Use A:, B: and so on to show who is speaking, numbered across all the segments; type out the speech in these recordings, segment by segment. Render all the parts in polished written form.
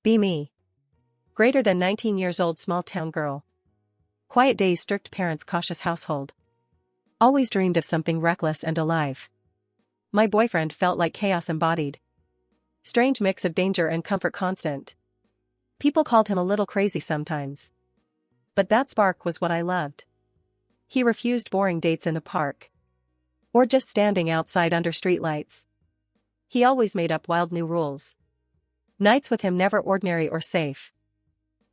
A: Be me. Greater than 19 years old small town girl. Quiet days, strict parents, cautious household. Always dreamed of something reckless and alive. My boyfriend felt like chaos embodied. Strange mix of danger and comfort constant. People called him a little crazy sometimes. But that spark was what I loved. He refused boring dates in the park. Or just standing outside under streetlights. He always made up wild new rules. Nights with him never ordinary or safe.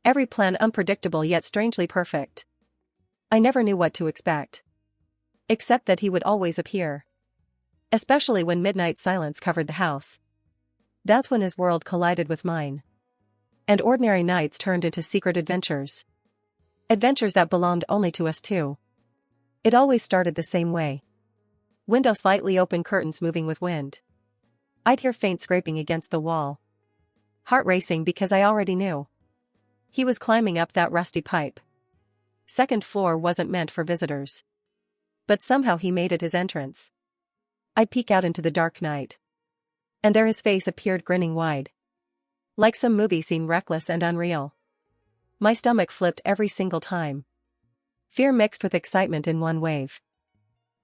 A: Every plan unpredictable yet strangely perfect. I never knew what to expect. Except that he would always appear. Especially when midnight silence covered the house. That's when his world collided with mine. And ordinary nights turned into secret adventures. Adventures that belonged only to us two. It always started the same way. Window slightly open, curtains moving with wind. I'd hear faint scraping against the wall. Heart racing because I already knew. He was climbing up that rusty pipe. Second floor wasn't meant for visitors. But somehow he made it his entrance. I'd peek out into the dark night. And there his face appeared, grinning wide. Like some movie scene, reckless and unreal. My stomach flipped every single time. Fear mixed with excitement in one wave.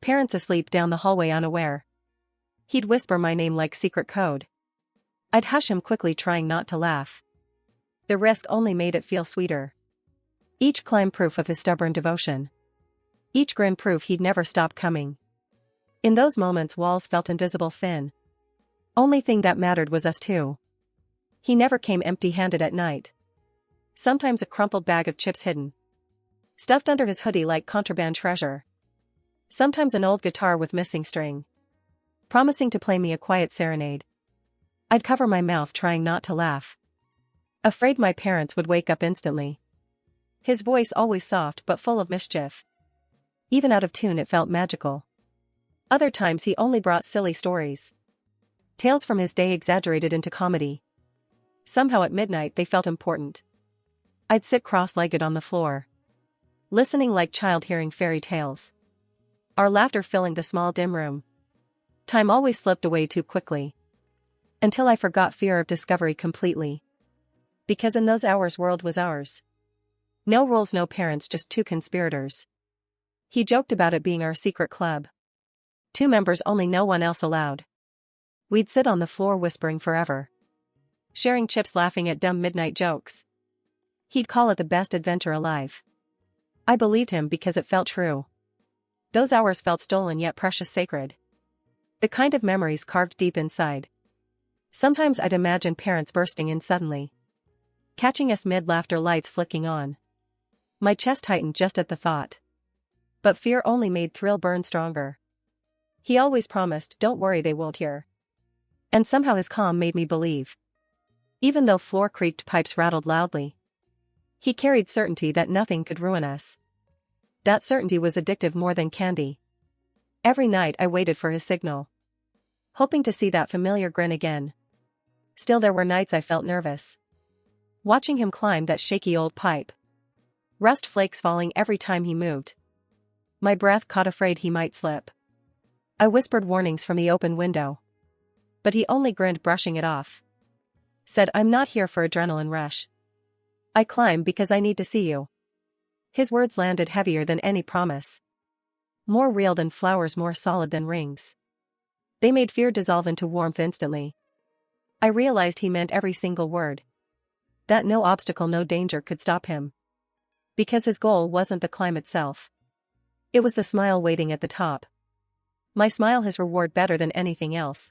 A: Parents asleep down the hallway unaware. He'd whisper my name like secret code. I'd hush him quickly, trying not to laugh. The risk only made it feel sweeter. Each climb proof of his stubborn devotion. Each grin proof he'd never stop coming. In those moments walls felt invisible, thin. Only thing that mattered was us two. He never came empty-handed at night. Sometimes a crumpled bag of chips hidden. Stuffed under his hoodie like contraband treasure. Sometimes an old guitar with missing string. Promising to play me a quiet serenade. I'd cover my mouth trying not to laugh. Afraid my parents would wake up instantly. His voice always soft but full of mischief. Even out of tune it felt magical. Other times he only brought silly stories. Tales from his day exaggerated into comedy. Somehow at midnight they felt important. I'd sit cross-legged on the floor. Listening like child hearing fairy tales. Our laughter filling the small dim room. Time always slipped away too quickly. Until I forgot fear of discovery completely. Because in those hours world was ours. No rules, no parents, just two conspirators. He joked about it being our secret club. 2 members only, no one else allowed. We'd sit on the floor whispering forever. Sharing chips, laughing at dumb midnight jokes. He'd call it the best adventure alive. I believed him because it felt true. Those hours felt stolen yet precious, sacred. The kind of memories carved deep inside. Sometimes I'd imagine parents bursting in suddenly. Catching us mid-laughter, lights flicking on. My chest tightened just at the thought. But fear only made thrill burn stronger. He always promised, don't worry, they won't hear. And somehow his calm made me believe. Even though floor creaked, pipes rattled loudly. He carried certainty that nothing could ruin us. That certainty was addictive more than candy. Every night I waited for his signal. Hoping to see that familiar grin again. Still there were nights I felt nervous. Watching him climb that shaky old pipe. Rust flakes falling every time he moved. My breath caught, afraid he might slip. I whispered warnings from the open window. But he only grinned, brushing it off. Said, I'm not here for adrenaline rush. I climb because I need to see you. His words landed heavier than any promise. More real than flowers, more solid than rings. They made fear dissolve into warmth instantly. I realized he meant every single word. That no obstacle, no danger could stop him. Because his goal wasn't the climb itself. It was the smile waiting at the top. My smile, his reward, better than anything else.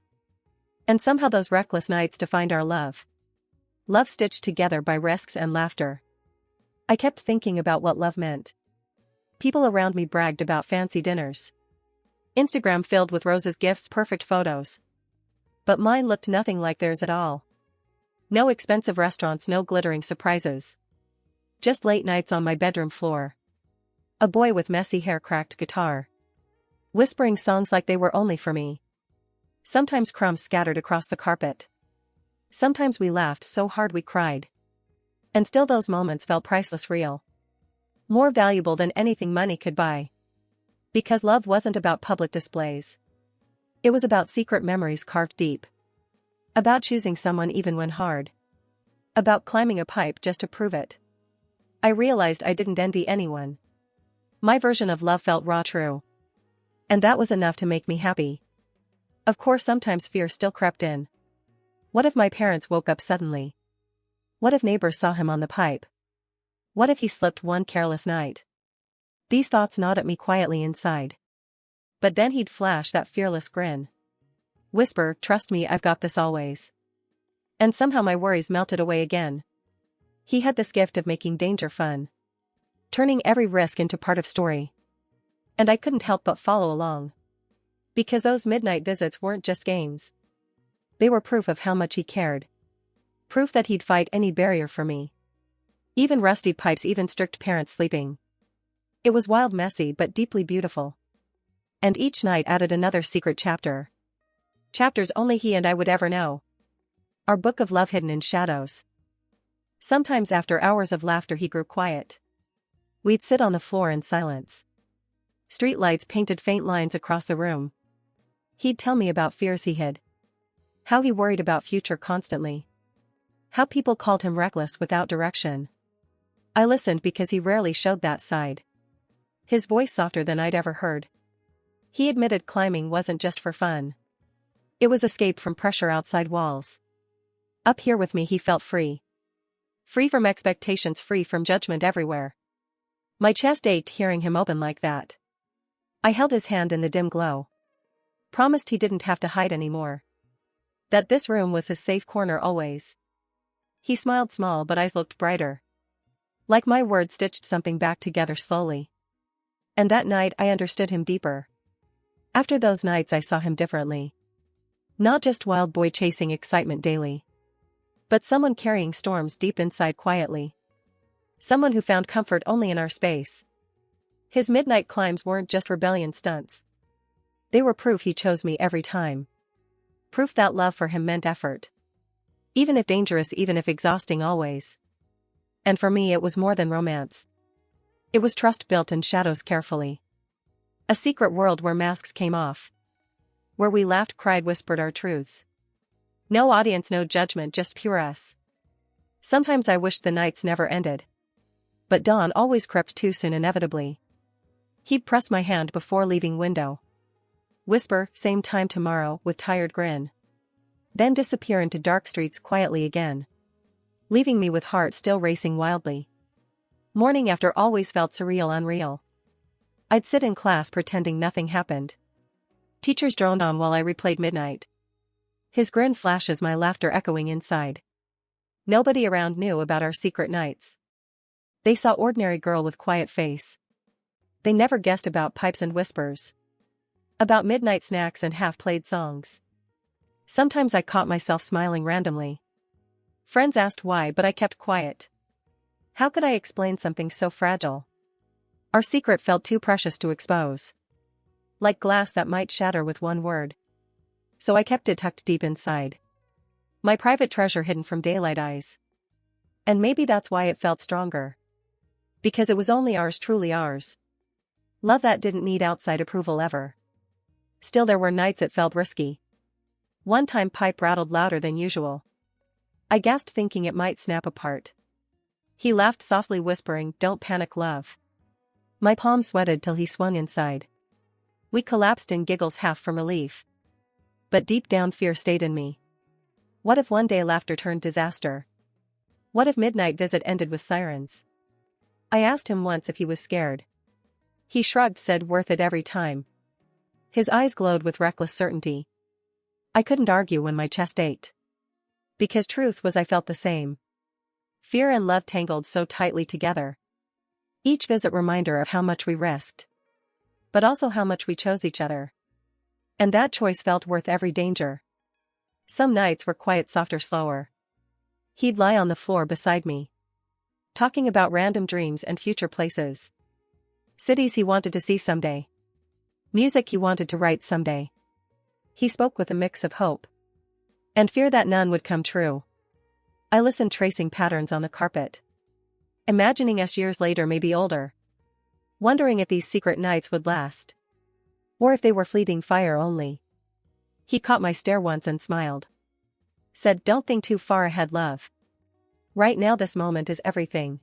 A: And somehow those reckless nights defined our love. Love stitched together by risks and laughter. I kept thinking about what love meant. People around me bragged about fancy dinners. Instagram filled with roses, gifts, perfect photos. But mine looked nothing like theirs at all. No expensive restaurants, no glittering surprises. Just late nights on my bedroom floor. A boy with messy hair, cracked guitar. Whispering songs like they were only for me. Sometimes crumbs scattered across the carpet. Sometimes we laughed so hard we cried. And still those moments felt priceless, real. More valuable than anything money could buy. Because love wasn't about public displays. It was about secret memories carved deep. About choosing someone even when hard. About climbing a pipe just to prove it. I realized I didn't envy anyone. My version of love felt raw true. And that was enough to make me happy. Of course sometimes fear still crept in. What if my parents woke up suddenly? What if neighbors saw him on the pipe? What if he slipped one careless night? These thoughts gnawed at me quietly inside. But then he'd flash that fearless grin. Whisper, "Trust me, I've got this always." And somehow my worries melted away again. He had this gift of making danger fun. Turning every risk into part of story. And I couldn't help but follow along. Because those midnight visits weren't just games. They were proof of how much he cared. Proof that he'd fight any barrier for me. Even rusty pipes, even strict parents sleeping. It was wild, messy, but deeply beautiful. And each night added another secret chapter. Chapters only he and I would ever know. Our book of love hidden in shadows. Sometimes after hours of laughter he grew quiet. We'd sit on the floor in silence. Streetlights painted faint lines across the room. He'd tell me about fears he hid. How he worried about future constantly. How people called him reckless without direction. I listened because he rarely showed that side. His voice softer than I'd ever heard. He admitted climbing wasn't just for fun. It was escape from pressure outside walls. Up here with me he felt free. Free from expectations, free from judgment everywhere. My chest ached hearing him open like that. I held his hand in the dim glow. Promised he didn't have to hide anymore. That this room was his safe corner always. He smiled small but eyes looked brighter. Like my words stitched something back together slowly. And that night I understood him deeper. After those nights I saw him differently. Not just wild boy chasing excitement daily. But someone carrying storms deep inside quietly. Someone who found comfort only in our space. His midnight climbs weren't just rebellion stunts. They were proof he chose me every time. Proof that love for him meant effort. Even if dangerous, even if exhausting always. And for me it was more than romance. It was trust built in shadows carefully. A secret world where masks came off. Where we laughed, cried, whispered our truths. No audience, no judgment, just pure us. Sometimes I wished the nights never ended. But dawn always crept too soon inevitably. He'd press my hand before leaving window. Whisper, "Same time tomorrow," with tired grin. Then disappear into dark streets quietly again. Leaving me with heart still racing wildly. Morning after always felt surreal, unreal. I'd sit in class pretending nothing happened. Teachers droned on while I replayed midnight. His grin flashes, my laughter echoing inside. Nobody around knew about our secret nights. They saw ordinary girl with quiet face. They never guessed about pipes and whispers. About midnight snacks and half-played songs. Sometimes I caught myself smiling randomly. Friends asked why, but I kept quiet. How could I explain something so fragile? Our secret felt too precious to expose. Like glass that might shatter with one word. So I kept it tucked deep inside. My private treasure hidden from daylight eyes. And maybe that's why it felt stronger. Because it was only ours, truly ours. Love that didn't need outside approval ever. Still there were nights it felt risky. One time pipe rattled louder than usual. I gasped thinking it might snap apart. He laughed softly whispering, "Don't panic, love." My palms sweated till he swung inside. We collapsed in giggles half from relief. But deep down fear stayed in me. What if one day laughter turned disaster? What if midnight visit ended with sirens? I asked him once if he was scared. He shrugged, said worth it every time. His eyes glowed with reckless certainty. I couldn't argue when my chest ached. Because truth was I felt the same. Fear and love tangled so tightly together. Each visit reminder of how much we risked. But also how much we chose each other. And that choice felt worth every danger. Some nights were quiet, softer, slower. He'd lie on the floor beside me. Talking about random dreams and future places. Cities he wanted to see someday. Music he wanted to write someday. He spoke with a mix of hope. And fear that none would come true. I listened, tracing patterns on the carpet. Imagining us years later, maybe older. Wondering if these secret nights would last. Or if they were fleeting fire only. He caught my stare once and smiled. Said, "Don't think too far ahead, love. Right now this moment is everything.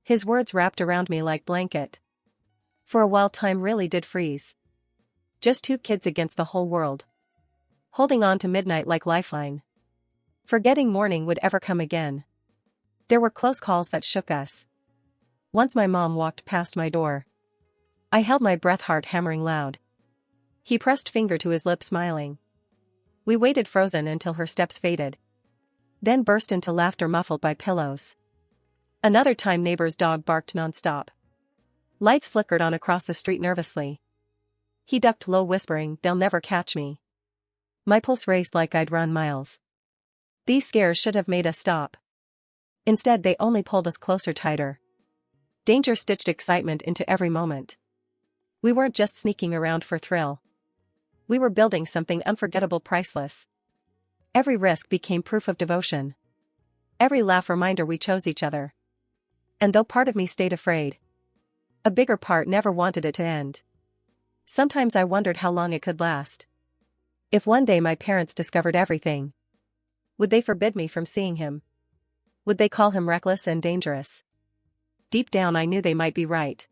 A: His words wrapped around me like blanket. For a while time really did freeze. Just two kids against the whole world. Holding on to midnight like lifeline. Forgetting morning would ever come again. There were close calls that shook us. Once my mom walked past my door. I held my breath, heart hammering loud. He pressed finger to his lip, smiling. We waited frozen until her steps faded. Then burst into laughter muffled by pillows. Another time neighbor's dog barked nonstop. Lights flickered on across the street nervously. He ducked low, whispering, "They'll never catch me." My pulse raced like I'd run miles. These scares should have made us stop. Instead they only pulled us closer, tighter. Danger stitched excitement into every moment. We weren't just sneaking around for thrill. We were building something unforgettable, priceless. Every risk became proof of devotion. Every laugh reminder we chose each other. And though part of me stayed afraid, a bigger part never wanted it to end. Sometimes I wondered how long it could last. If one day my parents discovered everything, would they forbid me from seeing him? Would they call him reckless and dangerous? Deep down I knew they might be right.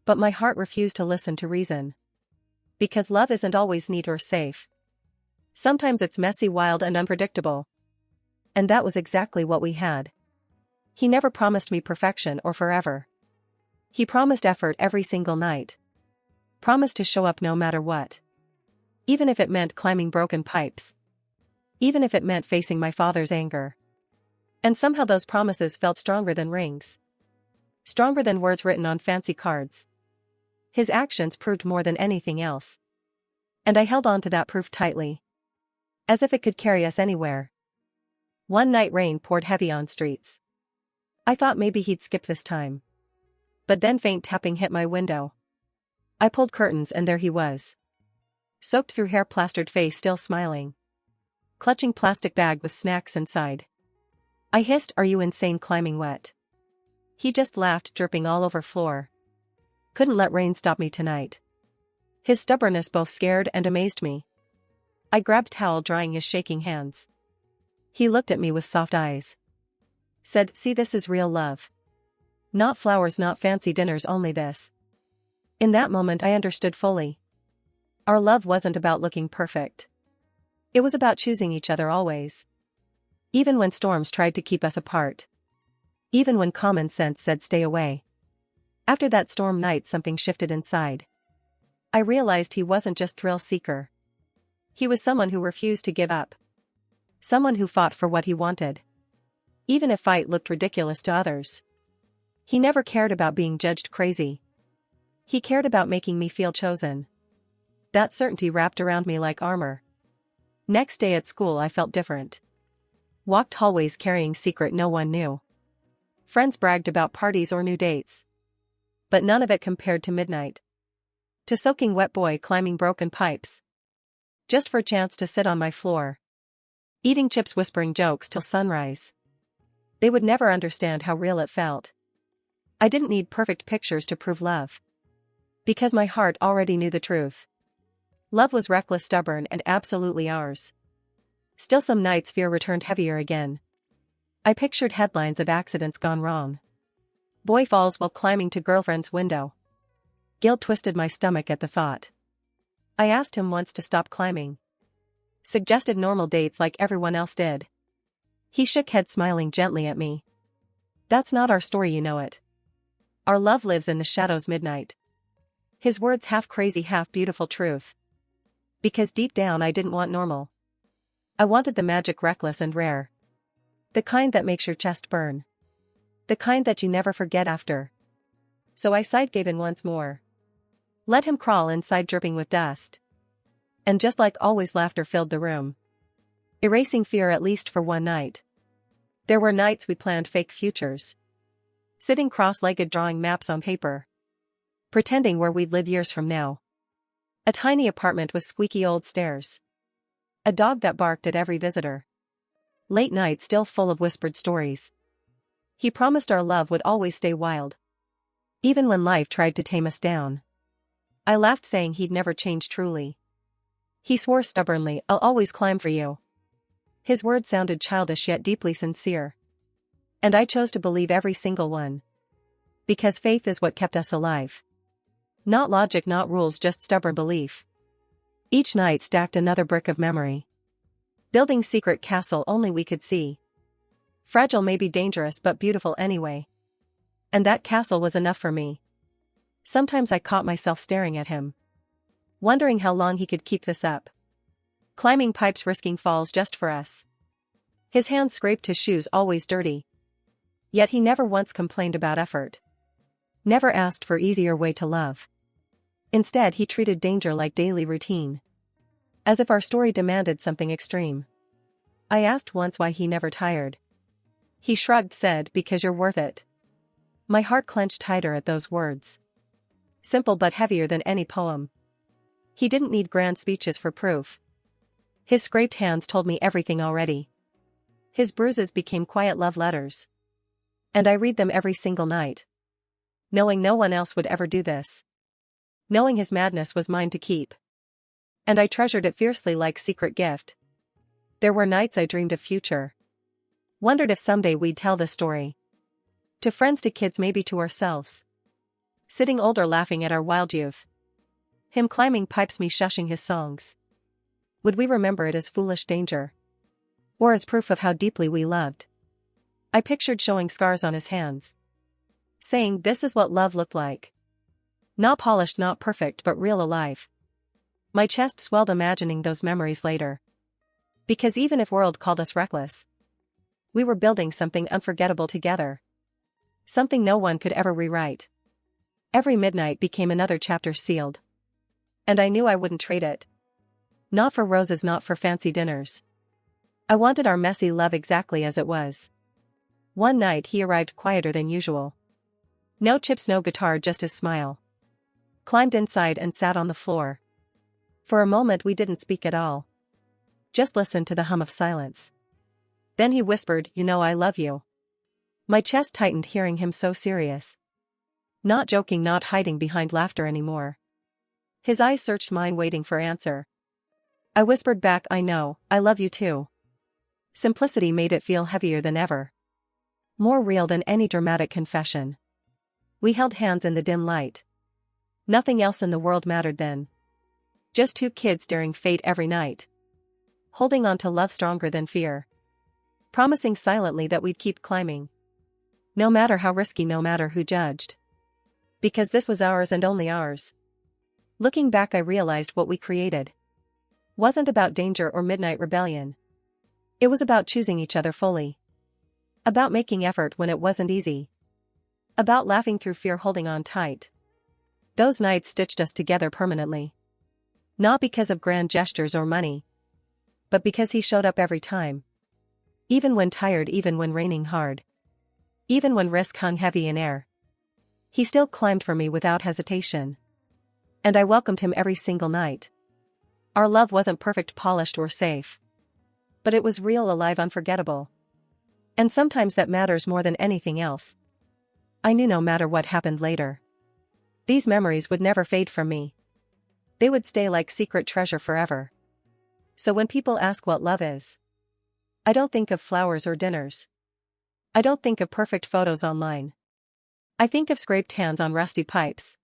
A: But my heart refused to listen to reason. Because love isn't always neat or safe. Sometimes it's messy, wild, and unpredictable. And that was exactly what we had. He never promised me perfection or forever. He promised effort every single night. Promised to show up no matter what. Even if it meant climbing broken pipes. Even if it meant facing my father's anger. And somehow those promises felt stronger than rings. Stronger than words written on fancy cards. His actions proved more than anything else. And I held on to that proof tightly. As if it could carry us anywhere. One night rain poured heavy on streets. I thought maybe he'd skip this time. But then faint tapping hit my window. I pulled curtains and there he was. Soaked through hair, plastered face, still smiling. Clutching plastic bag with snacks inside. I hissed, "Are you insane, climbing wet?" He just laughed, dripping all over floor. Couldn't let rain stop me tonight. His stubbornness both scared and amazed me. I grabbed towel, drying his shaking hands. He looked at me with soft eyes. Said, "See, this is real love. Not flowers, not fancy dinners, only this." In that moment I understood fully. Our love wasn't about looking perfect. It was about choosing each other always. Even when storms tried to keep us apart. Even when common sense said stay away. After that storm night something shifted inside. I realized he wasn't just thrill seeker. He was someone who refused to give up. Someone who fought for what he wanted. Even if fight looked ridiculous to others. He never cared about being judged crazy. He cared about making me feel chosen. That certainty wrapped around me like armor. Next day at school I felt different. Walked hallways carrying secret no one knew. Friends bragged about parties or new dates. But none of it compared to midnight. To soaking wet boy climbing broken pipes. Just for a chance to sit on my floor. Eating chips, whispering jokes till sunrise. They would never understand how real it felt. I didn't need perfect pictures to prove love. Because my heart already knew the truth. Love was reckless, stubborn, and absolutely ours. Still some nights fear returned heavier again. I pictured headlines of accidents gone wrong. Boy falls while climbing to girlfriend's window. Guilt twisted my stomach at the thought. I asked him once to stop climbing. Suggested normal dates like everyone else did. He shook head, smiling gently at me. That's not our story, you know it. Our love lives in the shadows, midnight. His words half crazy, half beautiful truth. Because deep down I didn't want normal. I wanted the magic, reckless and rare. The kind that makes your chest burn. The kind that you never forget after. So I sighed, gave in once more. Let him crawl inside, dripping with dust. And just like always, laughter filled the room. Erasing fear, at least for one night. There were nights we planned fake futures. Sitting cross-legged, drawing maps on paper. Pretending where we'd live years from now. A tiny apartment with squeaky old stairs. A dog that barked at every visitor. Late nights still full of whispered stories. He promised our love would always stay wild. Even when life tried to tame us down. I laughed, saying he'd never change truly. He swore stubbornly, "I'll always climb for you." His words sounded childish yet deeply sincere. And I chose to believe every single one. Because faith is what kept us alive. Not logic, not rules, just stubborn belief. Each night stacked another brick of memory. Building secret castle only we could see. Fragile, maybe dangerous, but beautiful anyway. And that castle was enough for me. Sometimes I caught myself staring at him, wondering how long he could keep this up. Climbing pipes, risking falls just for us. His hands scraped his shoes, always dirty. Yet he never once complained about effort. Never asked for easier way to love. Instead, he treated danger like daily routine. As if our story demanded something extreme. I asked once why he never tired. He shrugged, said, "Because you're worth it." My heart clenched tighter at those words. Simple but heavier than any poem. He didn't need grand speeches for proof. His scraped hands told me everything already. His bruises became quiet love letters. And I read them every single night. Knowing no one else would ever do this. Knowing his madness was mine to keep. And I treasured it fiercely like secret gift. There were nights I dreamed of future. Wondered if someday we'd tell this story. To friends, to kids, maybe to ourselves. Sitting older laughing at our wild youth. Him climbing pipes, me shushing his songs. Would we remember it as foolish danger? Or as proof of how deeply we loved? I pictured showing scars on his hands. Saying, "This is what love looked like." Not polished, not perfect, but real, alive. My chest swelled imagining those memories later. Because even if world called us reckless, we were building something unforgettable together. Something no one could ever rewrite. Every midnight became another chapter sealed. And I knew I wouldn't trade it. Not for roses, not for fancy dinners. I wanted our messy love exactly as it was. One night he arrived quieter than usual. No chips, no guitar, just his smile. Climbed inside and sat on the floor. For a moment we didn't speak at all. Just listened to the hum of silence. Then he whispered, "You know I love you." My chest tightened hearing him so serious. Not joking, not hiding behind laughter anymore. His eyes searched mine, waiting for answer. I whispered back, "I know, I love you too." Simplicity made it feel heavier than ever. More real than any dramatic confession. We held hands in the dim light. Nothing else in the world mattered then. Just two kids staring fate every night. Holding on to love stronger than fear. Promising silently that we'd keep climbing. No matter how risky, no matter who judged. Because this was ours and only ours. Looking back, I realized what we created wasn't about danger or midnight rebellion. It was about choosing each other fully. About making effort when it wasn't easy. About laughing through fear, holding on tight. Those nights stitched us together permanently. Not because of grand gestures or money. But because he showed up every time. Even when tired, even when raining hard. Even when risk hung heavy in air. He still climbed for me without hesitation. And I welcomed him every single night. Our love wasn't perfect, polished, or safe. But it was real, alive, unforgettable. And sometimes that matters more than anything else. I knew no matter what happened later, these memories would never fade from me. They would stay like secret treasure forever. So when people ask what love is, I don't think of flowers or dinners. I don't think of perfect photos online. I think of scraped hands on rusty pipes.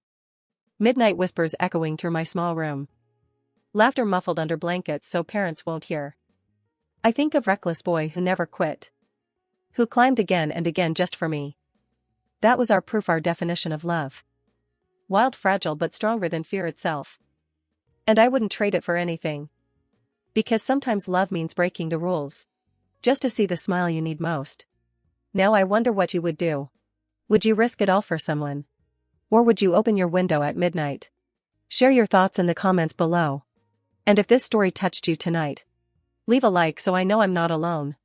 A: Midnight whispers echoing through my small room. Laughter muffled under blankets so parents won't hear. I think of reckless boy who never quit. Who climbed again and again just for me. That was our proof, our definition of love. Wild, fragile, but stronger than fear itself. And I wouldn't trade it for anything. Because sometimes love means breaking the rules. Just to see the smile you need most. Now I wonder what you would do. Would you risk it all for someone? Or would you open your window at midnight? Share your thoughts in the comments below. And if this story touched you tonight, leave a like so I know I'm not alone.